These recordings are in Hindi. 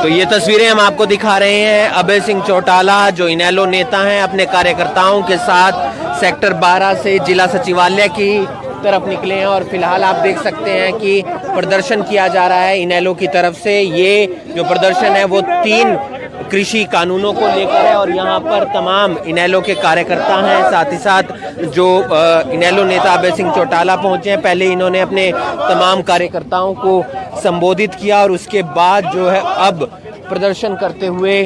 तो ये तस्वीरें हम आपको दिखा रहे हैं अभय सिंह चौटाला जो इनेलो नेता हैं अपने कार्यकर्ताओं के साथ सेक्टर 12 से जिला सचिवालय की तरफ निकले हैं और फिलहाल आप देख सकते हैं कि प्रदर्शन किया जा रहा है इनेलो की तरफ से। ये जो प्रदर्शन है वो 3 कृषि कानूनों को लेकर है और यहाँ पर तमाम इनेलो के कार्यकर्ता हैं, साथ ही साथ जो इनेलो नेता अभय सिंह चौटाला पहुँचे हैं। पहले इन्होंने अपने तमाम कार्यकर्ताओं को संबोधित किया और उसके बाद जो है अब प्रदर्शन करते हुए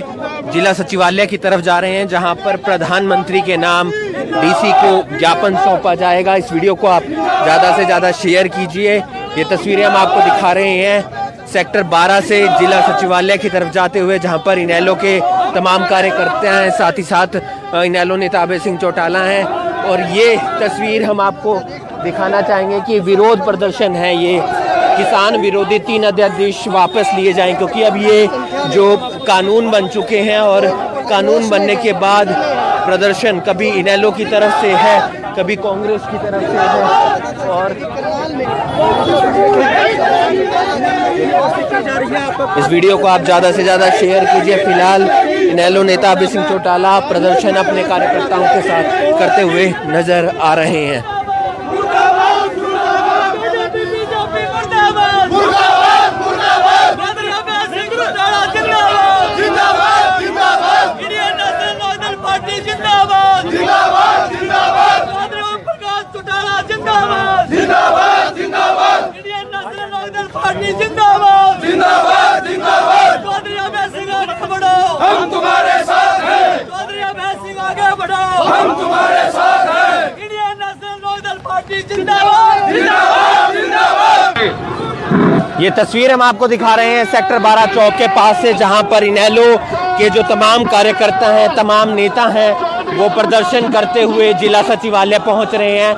जिला सचिवालय की तरफ जा रहे हैं, जहां पर प्रधानमंत्री के नाम डीसी को ज्ञापन सौंपा जाएगा। इस वीडियो को आप ज़्यादा से ज़्यादा शेयर कीजिए। ये तस्वीरें हम आपको दिखा रहे हैं सेक्टर 12 से जिला सचिवालय की तरफ जाते हुए, जहां पर इनेलो के तमाम कार्यकर्ता हैं, साथ ही साथ इनेलो नेता अभय सिंह चौटाला हैं। और ये तस्वीर हम आपको दिखाना चाहेंगे कि विरोध प्रदर्शन है, ये किसान विरोधी 3 अध्यादेश वापस लिए जाएं, क्योंकि अब ये जो कानून बन चुके हैं और कानून बनने के बाद प्रदर्शन कभी इनेलो की तरफ से है, कभी कांग्रेस की तरफ से है। और इस वीडियो को आप ज़्यादा से ज़्यादा शेयर कीजिए। फिलहाल इनेलो नेता अभय सिंह चौटाला प्रदर्शन अपने कार्यकर्ताओं के साथ करते हुए नजर आ रहे हैं। हम तुम्हारे साथ हैं, चौधरी अभय सिंह आगे बढ़ो, हम तुम्हारे साथ हैं। इंडियन नेशनल लोकदल पार्टी जिंदाबाद, जिंदाबाद, जिंदाबाद। ये तस्वीर हम आपको दिखा रहे हैं सेक्टर 12 चौक के पास से, जहां पर इनेलो के जो तमाम कार्यकर्ता हैं, तमाम नेता हैं, वो प्रदर्शन करते हुए जिला सचिवालय पहुंच रहे हैं।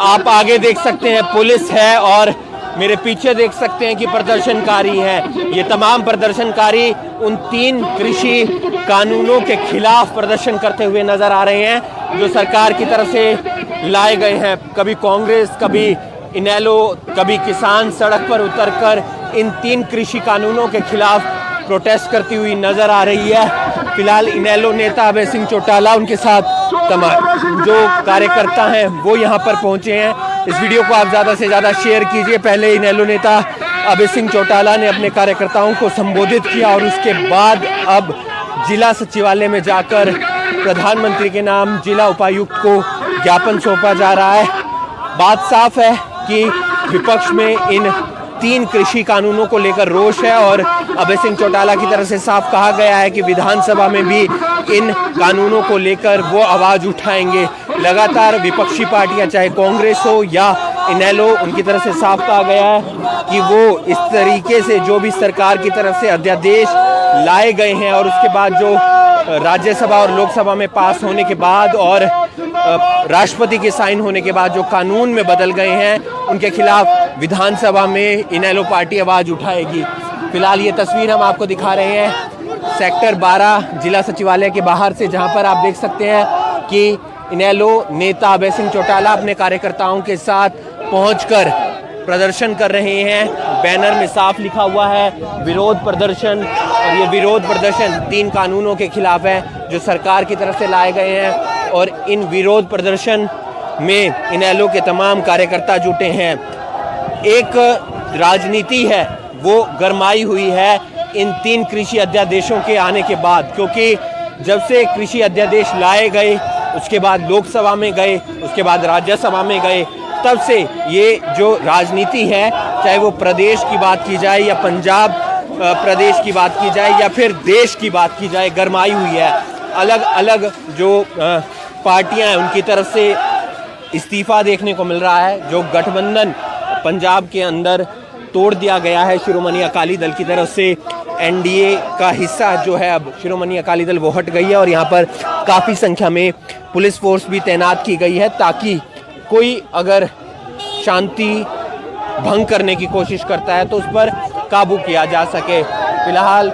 आप आगे देख सकते हैं पुलिस है और मेरे पीछे देख सकते हैं कि प्रदर्शनकारी हैं। ये तमाम प्रदर्शनकारी उन 3 कृषि कानूनों के खिलाफ प्रदर्शन करते हुए नजर आ रहे हैं जो सरकार की तरफ से लाए गए हैं। कभी कांग्रेस, कभी इनेलो, कभी किसान सड़क पर उतरकर इन 3 कृषि कानूनों के खिलाफ प्रोटेस्ट करती हुई नजर आ रही है। फिलहाल इनेलो नेता अभय सिंह चौटाला, उनके साथ तमाम जो कार्यकर्ता हैं वो यहाँ पर पहुँचे हैं। इस वीडियो को आप ज़्यादा से ज़्यादा शेयर कीजिए। पहले इनेलो नेता अभय सिंह चौटाला ने अपने कार्यकर्ताओं को संबोधित किया और उसके बाद अब जिला सचिवालय में जाकर प्रधानमंत्री के नाम जिला उपायुक्त को ज्ञापन सौंपा जा रहा है। बात साफ है कि विपक्ष में इन 3 कृषि कानूनों को लेकर रोष है और अभय सिंह चौटाला की तरफ से साफ कहा गया है कि विधानसभा में भी इन कानूनों को लेकर वो आवाज़ उठाएंगे। लगातार विपक्षी पार्टियां, चाहे कांग्रेस हो या इनेलो, उनकी तरफ से साफ कहा गया है कि वो इस तरीके से जो भी सरकार की तरफ से अध्यादेश लाए गए हैं और उसके बाद जो राज्यसभा और लोकसभा में पास होने के बाद और राष्ट्रपति के साइन होने के बाद जो कानून में बदल गए हैं, उनके खिलाफ विधानसभा में इनेलो पार्टी आवाज़ उठाएगी। फिलहाल ये तस्वीर हम आपको दिखा रहे हैं सेक्टर 12 जिला सचिवालय के बाहर से, जहां पर आप देख सकते हैं कि इनेलो नेता अभय सिंह चौटाला अपने कार्यकर्ताओं के साथ पहुंचकर प्रदर्शन कर रहे हैं। बैनर में साफ लिखा हुआ है विरोध प्रदर्शन, और ये विरोध प्रदर्शन 3 कानूनों के खिलाफ है जो सरकार की तरफ से लाए गए हैं। और इन विरोध प्रदर्शन में इनेलो के तमाम कार्यकर्ता जुटे हैं। एक राजनीति है वो गरमाई हुई है इन 3 कृषि अध्यादेशों के आने के बाद, क्योंकि जब से कृषि अध्यादेश लाए गए, उसके बाद लोकसभा में गए, उसके बाद राज्यसभा में गए, तब से ये जो राजनीति है, चाहे वो प्रदेश की बात की जाए या पंजाब प्रदेश की बात की जाए या फिर देश की बात की जाए, गरमाई हुई है। अलग अलग जो पार्टियां हैं उनकी तरफ से इस्तीफा देखने को मिल रहा है। जो गठबंधन पंजाब के अंदर तोड़ दिया गया है शिरोमणि अकाली दल की तरफ से, एनडीए का हिस्सा जो है अब शिरोमणि अकाली दल वो हट गई है और यहाँ पर काफ़ी संख्या में पुलिस फोर्स भी तैनात की गई है ताकि कोई अगर शांति भंग करने की कोशिश करता है तो उस पर काबू किया जा सके। फिलहाल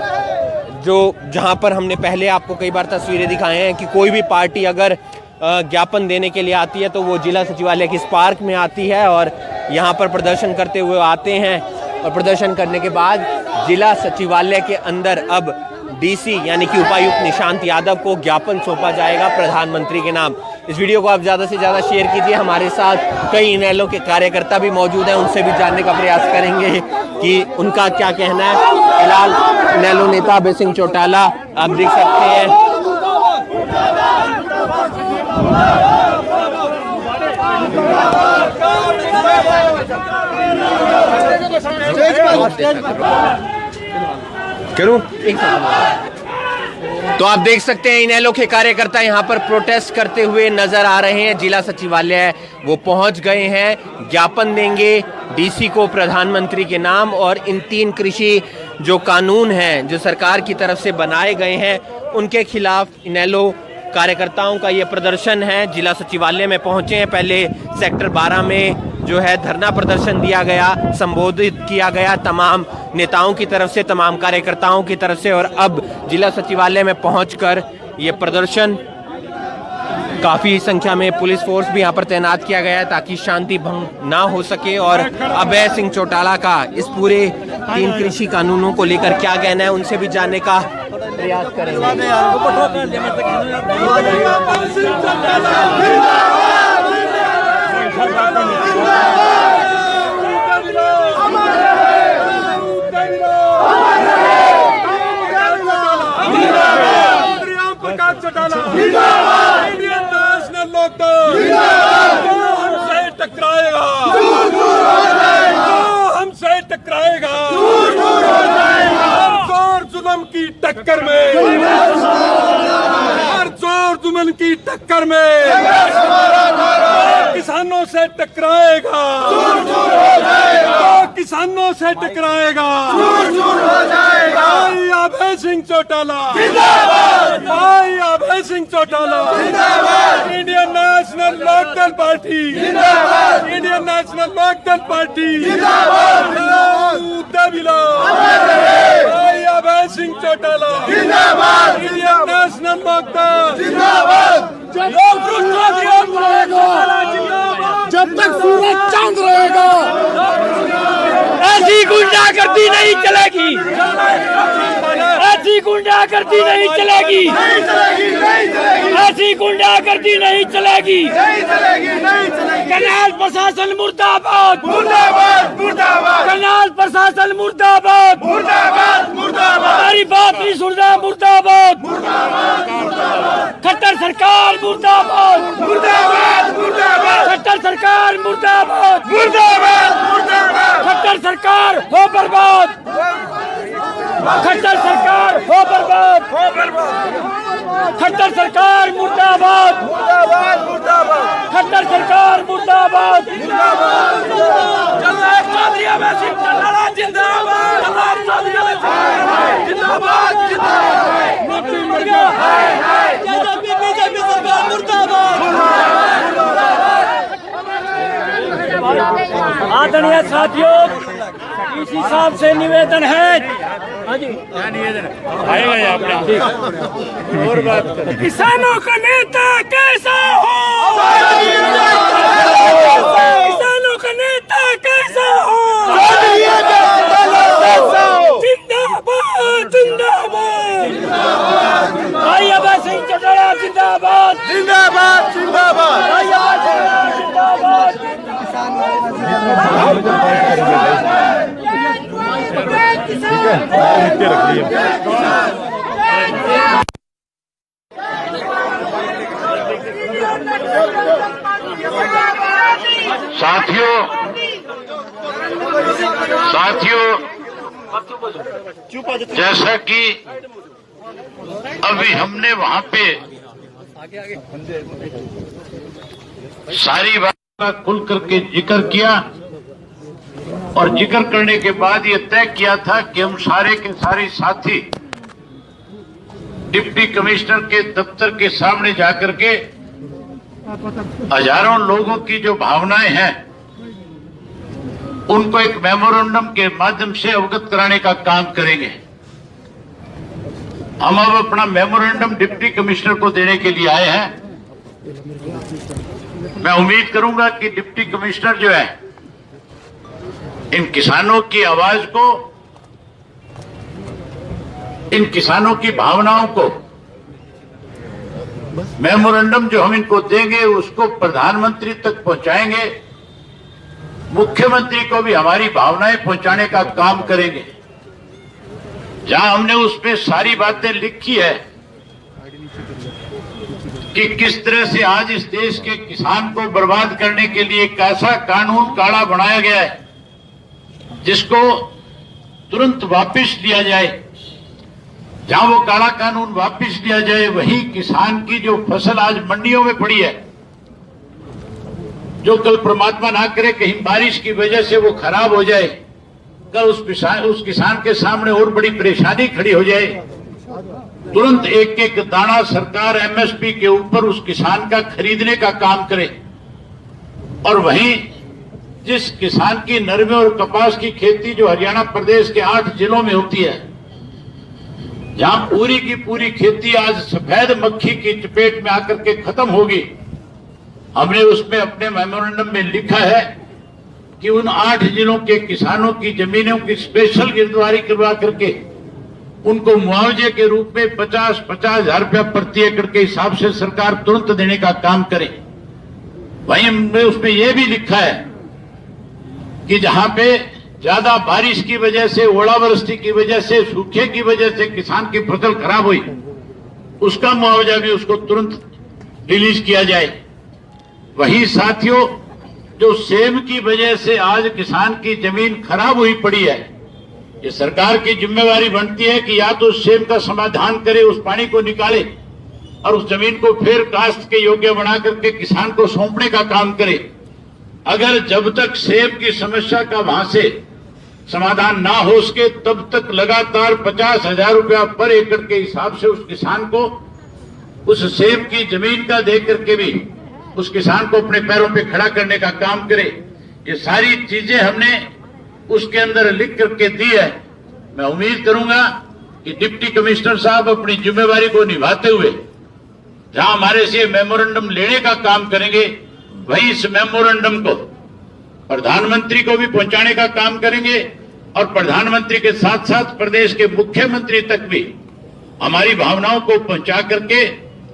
जो जहां पर हमने पहले आपको कई बार तस्वीरें दिखाए हैं कि कोई भी पार्टी अगर ज्ञापन देने के लिए आती है तो वो जिला सचिवालय की इस पार्क में आती है और यहाँ पर प्रदर्शन करते हुए आते हैं। और प्रदर्शन करने के बाद जिला सचिवालय के अंदर अब डीसी यानी कि उपायुक्त निशांत यादव को ज्ञापन सौंपा जाएगा प्रधानमंत्री के नाम। इस वीडियो को आप ज़्यादा से ज़्यादा शेयर कीजिए। हमारे साथ कई इनेलो के कार्यकर्ता भी मौजूद हैं, उनसे भी जानने का प्रयास करेंगे कि उनका क्या कहना है। फिलहाल इनेलो नेता अभय सिंह चौटाला आप देख सकते हैं करूं एक तो आप देख सकते हैं इनेलो के कार्यकर्ता यहां पर प्रोटेस्ट करते हुए नजर आ रहे हैं। जिला सचिवालय वो पहुंच गए हैं, ज्ञापन देंगे डीसी को प्रधानमंत्री के नाम और इन 3 कृषि जो कानून हैं जो सरकार की तरफ से बनाए गए हैं उनके खिलाफ इनेलो कार्यकर्ताओं का ये प्रदर्शन है। जिला सचिवालय में पहुंचे हैं, पहले सेक्टर 12 में जो है धरना प्रदर्शन दिया गया, संबोधित किया गया तमाम नेताओं की तरफ से, तमाम कार्यकर्ताओं की तरफ से, और अब जिला सचिवालय में पहुंचकर ये प्रदर्शन काफ़ी संख्या में पुलिस फोर्स भी यहाँ पर तैनात किया गया है ताकि शांति भंग ना हो सके। और अभय सिंह चौटाला का इस पूरे 3 कृषि कानूनों को लेकर क्या कहना है उनसे भी जानने का प्रयास करेंगे। इंडियन नेशनल लोकदल हमसे टकराएगा, हमसे टकराएगा, हर जोर जुल्म की टक्कर में, हर जोर जुल्म की टक्कर में किसानों से टकराएगा, किसानों से टकराएगा। भाई अभय सिंह चौटाला, भाई Abhay Singh Chautala, Indian National Lokdal Party, Indian National Lokdal Party, भाई अभय सिंह चौटाला, इंडियन नेशनल लोकदल, जब तक सूरज चांद रहेगा ऐसी गुंडागर्दी नहीं चलेगी, ऐसी गुंडागर्दी नहीं चलेगी, ऐसी गुंडागर्दी नहीं चलेगी। कनाल प्रशासन मुर्दाबाद, मुर्दाबाद, मुर्दाबाद, कनाल प्रशासन मुर्दाबाद, मुर्दाबाद, मुर्दाबाद, हमारी बात नहीं सुनता मुर्दाबाद, खट्टर सरकार मुर्दाबाद, मुर्दाबाद, मुर्दाबाद, खट्टर सरकार मुर्दाबाद, मुर्दाबाद, मुर्दाबाद, खट्टर सरकार हो बर्बाद, खट्टर सरकार हो बर्बाद, हो बर्बाद, खट्टर सरकार मुर्दाबाद, मुर्दाबाद, मुर्दाबाद, खट्टर सरकार मुर्दाबाद, मुर्दाबाद, जिंदाबाद, जिंदाबाद, बीजेपी सरकार मुर्दाबाद। आदरणीय साथियों, इसी साहब से निवेदन है, हाँ जी आएगा आपने और बात करें। किसानों का नेता कैसा हो, किसानों का नेता कैसा हो, जिंदाबाद, जिंदाबाद, भाई अभय सिंह चौटाला जिंदाबाद, जिंदाबाद, जिंदाबाद, भाई अभय सिंह जिंदाबाद। साथियों, जैसा कि अभी हमने वहां पे सारी बात का खुल करके जिक्र किया और जिक्र करने के बाद ये तय किया था कि हम सारे के सारे साथी डिप्टी कमिश्नर के दफ्तर के सामने जाकर के हजारों लोगों की जो भावनाएं हैं उनको एक मेमोरेंडम के माध्यम से अवगत कराने का काम करेंगे। हम अब अपना मेमोरेंडम डिप्टी कमिश्नर को देने के लिए आए हैं। मैं उम्मीद करूंगा कि डिप्टी कमिश्नर जो है इन किसानों की आवाज को, इन किसानों की भावनाओं को, मेमोरेंडम जो हम इनको देंगे उसको प्रधानमंत्री तक पहुंचाएंगे, मुख्यमंत्री को भी हमारी भावनाएं पहुंचाने का काम करेंगे। जहां हमने उसमें सारी बातें लिखी है कि किस तरह से आज इस देश के किसान को बर्बाद करने के लिए एक ऐसा कानून काढ़ा बनाया गया है जिसको तुरंत वापस लिया जाए। जहां वो काला कानून वापस लिया जाए, वही किसान की जो फसल आज मंडियों में पड़ी है, जो कल परमात्मा ना करे कहीं बारिश की वजह से वो खराब हो जाए, कल उस किसान के सामने और बड़ी परेशानी खड़ी हो जाए, तुरंत एक एक दाना सरकार एमएसपी के ऊपर उस किसान का खरीदने का काम करे। और वहीं जिस किसान की नरमे और कपास की खेती जो हरियाणा प्रदेश के 8 जिलों में होती है, जहां पूरी की पूरी खेती आज सफेद मक्खी की चपेट में आकर के खत्म होगी, हमने उसमें अपने मेमोरेंडम में लिखा है कि उन 8 जिलों के किसानों की जमीनों की स्पेशल गिरदावरी करवा करके उनको मुआवजे के रूप में 50-50 हजार रुपया प्रति एकड़ के हिसाब से सरकार तुरंत देने का काम करे। वहीं हमने उसमें यह भी लिखा है कि जहां पे ज्यादा बारिश की वजह से, ओलावृष्टि की वजह से, सूखे की वजह से किसान की फसल खराब हुई, उसका मुआवजा भी उसको तुरंत रिलीज किया जाए। वही साथियों, जो सेम की वजह से आज किसान की जमीन खराब हुई पड़ी है, ये सरकार की जिम्मेवारी बनती है कि या तो उस सेम का समाधान करे, उस पानी को निकाले और उस जमीन को फिर काश्त के योग्य बना करके किसान को सौंपने का काम करे। अगर जब तक सेब की समस्या का वहां से समाधान ना हो सके, तब तक लगातार 50,000 रुपया पर एकड़ के हिसाब से उस किसान को उस सेब की जमीन का दे करके भी उस किसान को अपने पैरों पे खड़ा करने का काम करे। ये सारी चीजें हमने उसके अंदर लिख करके दी है। मैं उम्मीद करूंगा कि डिप्टी कमिश्नर साहब अपनी जिम्मेवारी को निभाते हुए जहां हमारे से मेमोरेंडम लेने का काम करेंगे, वही इस मेमोरेंडम को प्रधानमंत्री को भी पहुंचाने का काम करेंगे और प्रधानमंत्री के साथ साथ प्रदेश के मुख्यमंत्री तक भी हमारी भावनाओं को पहुंचा करके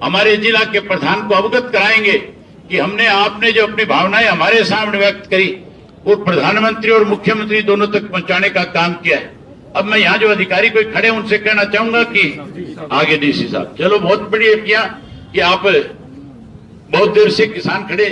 हमारे जिला के प्रधान को अवगत कराएंगे कि हमने, आपने जो अपनी भावनाएं हमारे सामने व्यक्त करी वो प्रधानमंत्री और मुख्यमंत्री दोनों तक पहुंचाने का काम किया है। अब मैं यहाँ जो अधिकारी कोई खड़े उनसे कहना चाहूंगा कि आगे डीसी साहब, चलो बहुत बढ़िया किया कि आप बहुत देर से किसान खड़े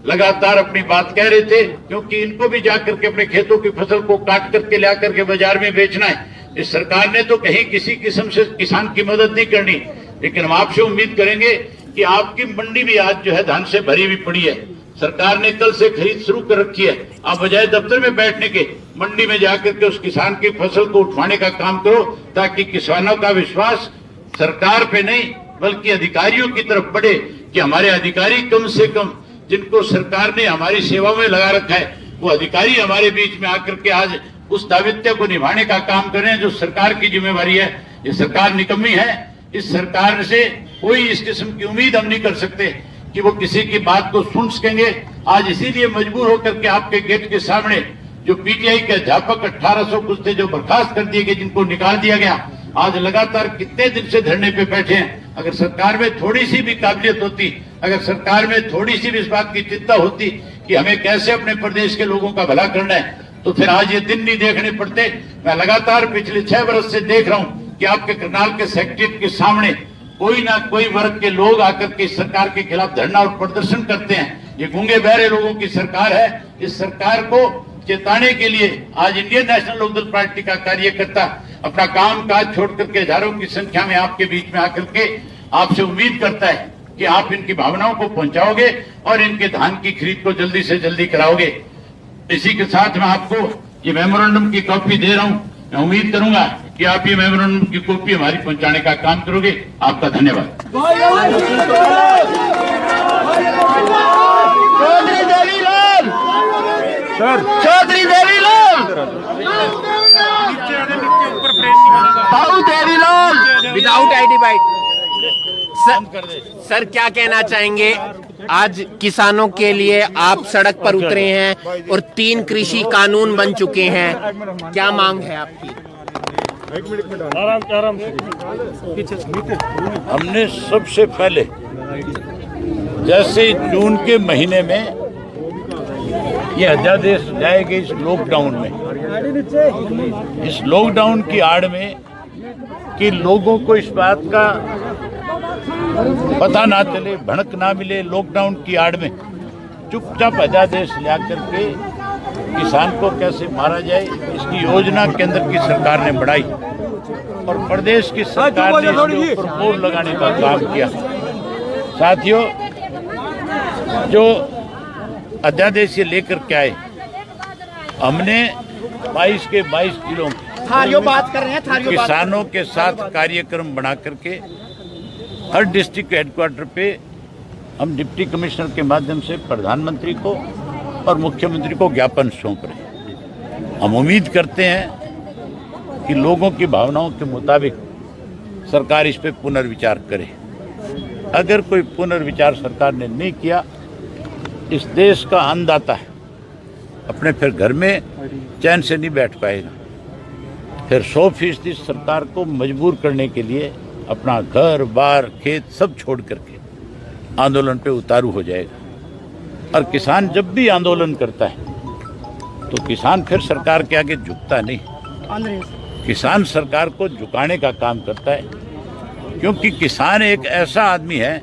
लगातार अपनी बात कह रहे थे, क्योंकि इनको भी जाकर के अपने खेतों की फसल को काट करके ला करके बाजार में बेचना है। इस सरकार ने तो कहीं किसी किस्म से किसान की मदद नहीं करनी, लेकिन हम आपसे उम्मीद करेंगे कि आपकी मंडी भी आज जो है धान से भरी हुई पड़ी है। सरकार ने कल से खरीद शुरू कर रखी है। आप बजाय दफ्तर में बैठने के मंडी में जाकर के उस किसान की फसल को उठवाने का काम करो, ताकि किसानों का विश्वास सरकार पे नहीं बल्कि अधिकारियों की तरफ बढ़े कि हमारे अधिकारी कम से कम जिनको सरकार ने हमारी सेवा में लगा रखा है, वो अधिकारी हमारे बीच में आकर के आज उस दायित्व को निभाने का काम करें जो सरकार की जिम्मेवारी है। ये सरकार निकम्मी है, इस सरकार से कोई इस किस्म की उम्मीद हम नहीं कर सकते कि वो किसी की बात को सुन सकेंगे। आज इसीलिए मजबूर होकर के आपके गेट के सामने जो पीटीआई के अध्यापक 1800 कुछ थे जो बर्खास्त कर दिए गए, जिनको निकाल दिया गया, आज लगातार कितने दिन से धरने पे बैठे हैं। अगर सरकार में थोड़ी सी भी काबिलियत होती, अगर सरकार में थोड़ी सी भी इस बात की चिंता होती कि हमें कैसे अपने प्रदेश के लोगों का भला करना है, तो फिर आज ये दिन नहीं देखने पड़ते। मैं लगातार पिछले 6 वर्ष से देख रहा हूं कि आपके करनाल के सेक्रेटरीट के सामने कोई ना कोई वर्ग के लोग आकर के सरकार के खिलाफ धरना और प्रदर्शन करते हैं। ये गूंगे बहरे लोगों की सरकार है। इस सरकार को चेताने के लिए आज इंडियन नेशनल लोकदल पार्टी का कार्यकर्ता अपना काम काज छोड़ करके हजारों की संख्या में आपके बीच में आकर के आपसे उम्मीद करता है कि आप इनकी भावनाओं को पहुंचाओगे और इनके धान की खरीद को जल्दी से जल्दी कराओगे। इसी के साथ मैं आपको ये मेमोरेंडम की कॉपी दे रहा हूं। मैं उम्मीद करूंगा कि आप ये मेमोरेंडम की कॉपी हमारी पहुंचाने का काम करोगे। आपका धन्यवाद। Chaudhary Devilal, Chaudhary Devilal, Bhau Devilal, without ID byte sir क्या कहना चाहेंगे? आज किसानों के लिए आप सड़क पर उतरे हैं और 3 कृषि कानून बन चुके हैं, क्या मांग है आपकी? आराम से हमने सबसे पहले जैसे जून के महीने में ये अध्यादेश जाएगा इस लॉकडाउन में, इस लॉकडाउन की आड़ में कि लोगों को इस बात का पता ना चले, भड़क ना मिले, लॉकडाउन की आड़ में चुपचाप अध्यादेश ला करके किसान को कैसे मारा जाए, इसकी योजना केंद्र की सरकार ने बढ़ाई और प्रदेश की सरकार ने इसके ऊपर मोहर लगाने का काम किया। साथियों, जो अध्यादेश ये लेकर के आए, हमने 22 के 22 जिलों किसानों के साथ कार्यक्रम बना करके हर डिस्ट्रिक्ट हेडक्वार्टर पे हम डिप्टी कमिश्नर के माध्यम से प्रधानमंत्री को और मुख्यमंत्री को ज्ञापन सौंप रहे हैं। हम उम्मीद करते हैं कि लोगों की भावनाओं के मुताबिक सरकार इस पे पुनर्विचार करे। अगर कोई पुनर्विचार सरकार ने नहीं किया, इस देश का अन्नदाता है अपने फिर घर में चैन से नहीं बैठ पाएगा, फिर 100% सरकार को मजबूर करने के लिए अपना घर बार खेत सब छोड़ करके आंदोलन पे उतारू हो जाएगा। और किसान जब भी आंदोलन करता है तो किसान फिर सरकार के आगे झुकता नहीं, किसान सरकार को झुकाने का काम करता है, क्योंकि किसान एक ऐसा आदमी है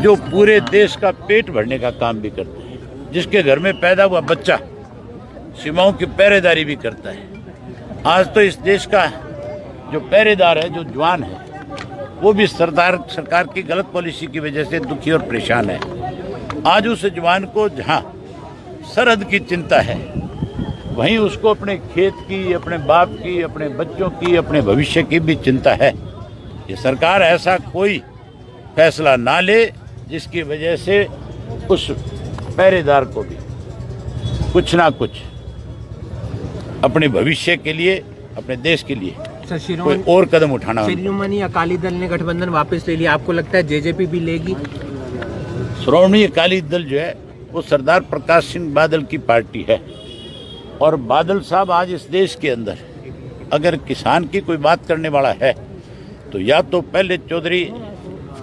जो पूरे देश का पेट भरने का काम भी करता है, जिसके घर में पैदा हुआ बच्चा सीमाओं की पहरेदारी भी करता है। आज तो इस देश का जो पहरेदार है, जो जवान है, वो भी सरकार की गलत पॉलिसी की वजह से दुखी और परेशान है। आज उस जवान को जहाँ सरहद की चिंता है, वहीं उसको अपने खेत की, अपने बाप की, अपने बच्चों की, अपने भविष्य की भी चिंता है। ये सरकार ऐसा कोई फैसला ना ले जिसकी वजह से उस पहरेदार को भी कुछ ना कुछ अपने भविष्य के लिए, अपने देश के लिए कोई और कदम उठाना। शिरोमणि अकाली दल ने गठबंधन वापस ले लिया, आपको लगता है जेजेपी भी लेगी? श्रोमणी अकाली दल जो है वो सरदार प्रकाश सिंह बादल की पार्टी है, और बादल साहब आज इस देश के अंदर अगर किसान की कोई बात करने वाला है तो या तो पहले चौधरी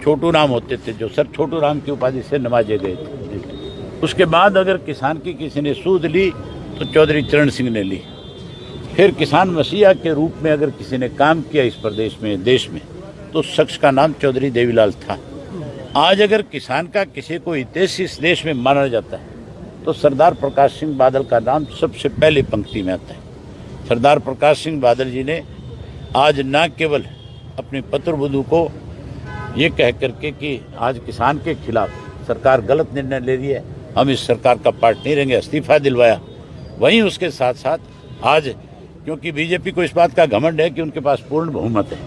छोटू राम होते थे, जो सर छोटू राम की उपाधि से नवाजे गए थे। उसके बाद अगर किसान की किसी ने सूद ली तो चौधरी चरण सिंह ने ली। फिर किसान मसीहा के रूप में अगर किसी ने काम किया इस प्रदेश में, देश में, तो उस शख्स का नाम चौधरी देवीलाल था। आज अगर किसान का किसी को हितैषी इस देश में माना जाता है तो सरदार प्रकाश सिंह बादल का नाम सबसे पहले पंक्ति में आता है। सरदार प्रकाश सिंह बादल जी ने आज न केवल अपने पुत्रवधू को ये कह करके कि आज किसान के खिलाफ सरकार गलत निर्णय ले रही है, हम इस सरकार का पार्ट नहीं रहेंगे, इस्तीफा दिलवाया, वहीं उसके साथ साथ आज क्योंकि बीजेपी को इस बात का घमंड है कि उनके पास पूर्ण बहुमत है,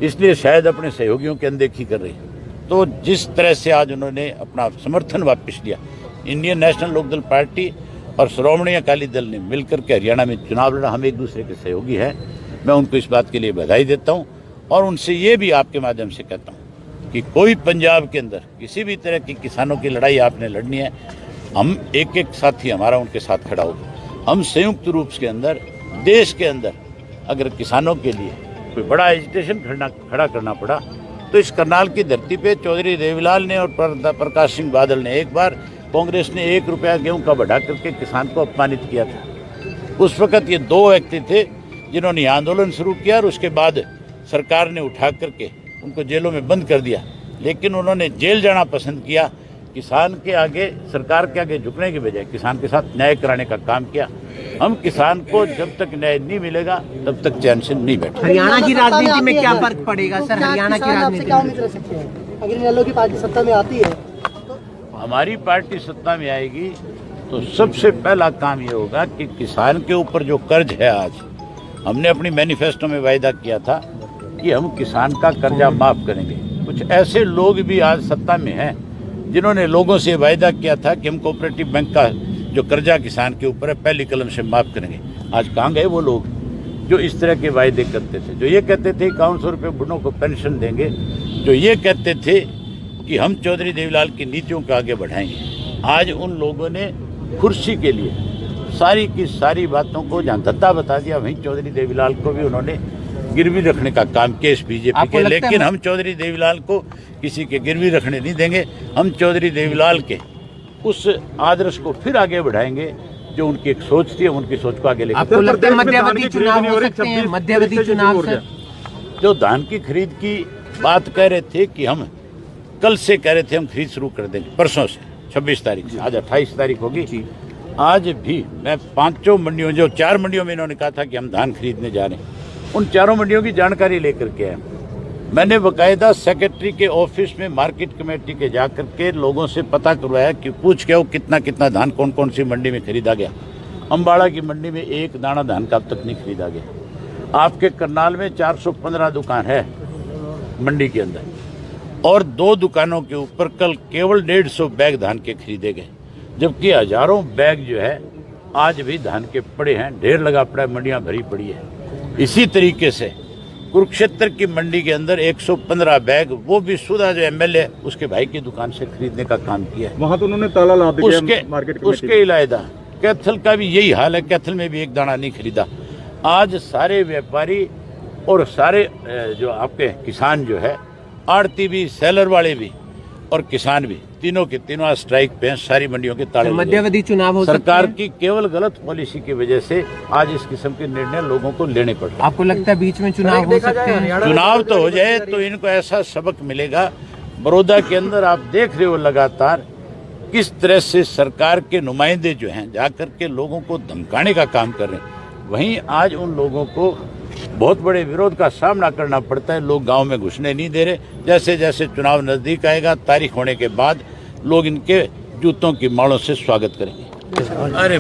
इसलिए शायद अपने सहयोगियों की अनदेखी कर रही है। तो जिस तरह से आज उन्होंने अपना समर्थन वापस लिया, इंडियन नेशनल लोकदल पार्टी और श्रोमणी अकाली दल ने मिलकर के हरियाणा में चुनाव लड़ा, हम एक दूसरे के सहयोगी हैं। मैं उनको इस बात के लिए बधाई देता हूँ और उनसे ये भी आपके माध्यम से कहता हूँ कि कोई पंजाब के अंदर किसी भी तरह की किसानों की लड़ाई आपने लड़नी है, हम एक एक साथी हमारा उनके साथ खड़ा होगा। हम संयुक्त रूप के अंदर देश के अंदर अगर किसानों के लिए कोई बड़ा एजिटेशन खड़ा करना पड़ा तो इस करनाल की धरती पे चौधरी देवीलाल ने और प्रकाश सिंह बादल ने एक बार कांग्रेस ने 1 रुपया गेहूं का बढ़ा करके किसान को अपमानित किया था। उस वक्त ये 2 व्यक्ति थे जिन्होंने आंदोलन शुरू किया और उसके बाद सरकार ने उठा करके उनको जेलों में बंद कर दिया, लेकिन उन्होंने जेल जाना पसंद किया। किसान के आगे, सरकार के आगे झुकने की बजाय किसान के साथ न्याय कराने का काम किया। हम किसान को जब तक न्याय नहीं मिलेगा तब तक चैन से नहीं बैठे। हरियाणा की राजनीति में क्या फर्क पड़ेगा सर? हरियाणा की राजनीति में अगर इनेलो की पार्टी सत्ता में आती है तो हमारी पार्टी सत्ता में आएगी तो सबसे पहला काम ये होगा कि किसान के ऊपर जो कर्ज है, आज हमने अपनी मैनिफेस्टो में वायदा किया था कि हम किसान का कर्जा माफ करेंगे। कुछ ऐसे लोग भी आज सत्ता में हैं जिन्होंने लोगों से वायदा किया था कि हम कोऑपरेटिव बैंक का जो कर्जा किसान के ऊपर है पहली कलम से माफ करेंगे। आज कहाँ गए वो लोग जो इस तरह के वायदे करते थे, जो ये कहते थे 5100 रुपये बुढ़ों को पेंशन देंगे, जो ये कहते थे कि हम चौधरी देवीलाल की नीतियों को आगे बढ़ाएंगे, आज उन लोगों ने कुर्सी के लिए सारी की सारी बातों को जहाँ धत्ता बता दिया, वहीं चौधरी देवीलाल को भी उन्होंने गिरवी रखने का काम किया इस बीजेपी के। लेकिन हम चौधरी देवीलाल को किसी के गिरवी रखने नहीं देंगे। हम चौधरी देवीलाल के उस आदर्श को फिर आगे बढ़ाएंगे जो उनकी एक सोच थी, उनकी सोच को आगे लेकर। आपको लगता है मध्यावधि चुनाव हो सकते हैं? मध्यावधि चुनाव से जो धान की खरीद की बात कह रहे थे कि हम कल से कह रहे थे हम खरीद शुरू कर देंगे, परसों से 26 तारीख से, आज 28 तारीख होगी। आज भी मैं 5 मंडियों, जो 4 मंडियों में इन्होंने कहा था कि हम धान खरीदने जा रहे हैं, उन 4 मंडियों की जानकारी लेकर के आए। मैंने बाकायदा सेक्रेटरी के ऑफिस में मार्केट कमेटी के जाकर के लोगों से पता करवाया कि पूछ के वो कितना कितना धान कौन कौन सी मंडी में खरीदा गया। अम्बाड़ा की मंडी में एक दाना धान का अब तक नहीं खरीदा गया। आपके करनाल में 415 दुकान है मंडी के अंदर, और 2 दुकानों के ऊपर कल केवल 150 बैग धान के खरीदे गए, जबकि हजारों बैग जो है आज भी धान के पड़े हैं, ढेर लगा पड़ा है, मंडियां भरी पड़ी है। इसी तरीके से कुरुक्षेत्र की मंडी के अंदर 115 बैग, वो भी सुधा जो एमएलए उसके भाई की दुकान से खरीदने का काम किया है। वहां तो उन्होंने ताला ला दिया मार्केट उसके इलावा कैथल का भी यही हाल है, कैथल में भी एक दाना नहीं खरीदा। आज सारे व्यापारी और सारे जो आपके किसान जो है, आड़ती भी, सेलर वाले भी और किसान भी, तीनों के तीनों आज स्ट्राइक पे हैं। सारी मंडियों के ताले मध्यावधि चुनाव हो सकते हैं? सरकार की केवल गलत पॉलिसी की वजह से आज इस किस्म के निर्णय लोगों को लेने पड़ रहे हैं। आपको लगता है बीच में चुनाव हो सकते हैं? चुनाव तो हो जाए तो इनको ऐसा सबक मिलेगा। बड़ौदा के अंदर आप देख रहे हो लगातार किस तरह से सरकार के नुमाइंदे जो हैं जाकर के लोगों को धमकाने का काम कर रहे हैं। वहीं आज उन लोगों को बहुत बड़े विरोध का सामना करना पड़ता है। लोग गांव में घुसने नहीं दे रहे। जैसे जैसे चुनाव नजदीक आएगा, तारीख होने के बाद लोग इनके जूतों की मालों से स्वागत करेंगे। अरे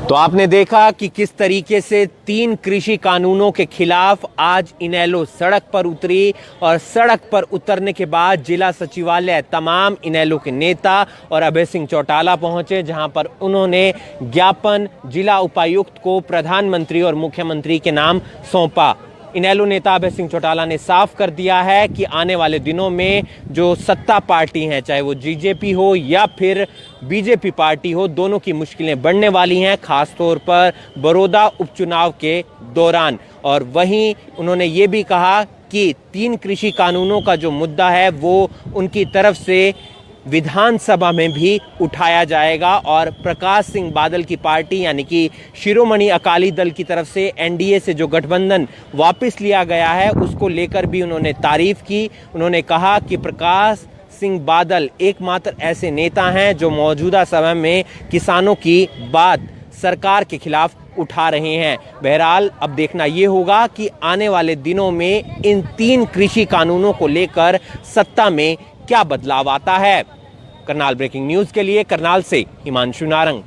तो आपने देखा कि किस तरीके से 3 कृषि कानूनों के खिलाफ आज इनेलो सड़क पर उतरी, और सड़क पर उतरने के बाद जिला सचिवालय तमाम इनेलो के नेता और अभय सिंह चौटाला पहुंचे, जहां पर उन्होंने ज्ञापन जिला उपायुक्त को प्रधानमंत्री और मुख्यमंत्री के नाम सौंपा। इनेलो नेता अभय सिंह चौटाला ने साफ कर दिया है कि आने वाले दिनों में जो सत्ता पार्टी हैं, चाहे वो जीजेपी हो या फिर बीजेपी पार्टी हो, दोनों की मुश्किलें बढ़ने वाली हैं, खासतौर पर बड़ौदा उपचुनाव के दौरान। और वहीं उन्होंने ये भी कहा कि 3 कृषि कानूनों का जो मुद्दा है वो उनकी तरफ से विधानसभा में भी उठाया जाएगा, और प्रकाश सिंह बादल की पार्टी यानी कि शिरोमणि अकाली दल की तरफ से एनडीए से जो गठबंधन वापस लिया गया है उसको लेकर भी उन्होंने तारीफ की। उन्होंने कहा कि प्रकाश सिंह बादल एकमात्र ऐसे नेता हैं जो मौजूदा समय में किसानों की बात सरकार के खिलाफ उठा रहे हैं। बहरहाल अब देखना ये होगा कि आने वाले दिनों में इन 3 कृषि कानूनों को लेकर सत्ता में क्या बदलाव आता है। करनाल ब्रेकिंग न्यूज के लिए करनाल से हिमांशु नारंग।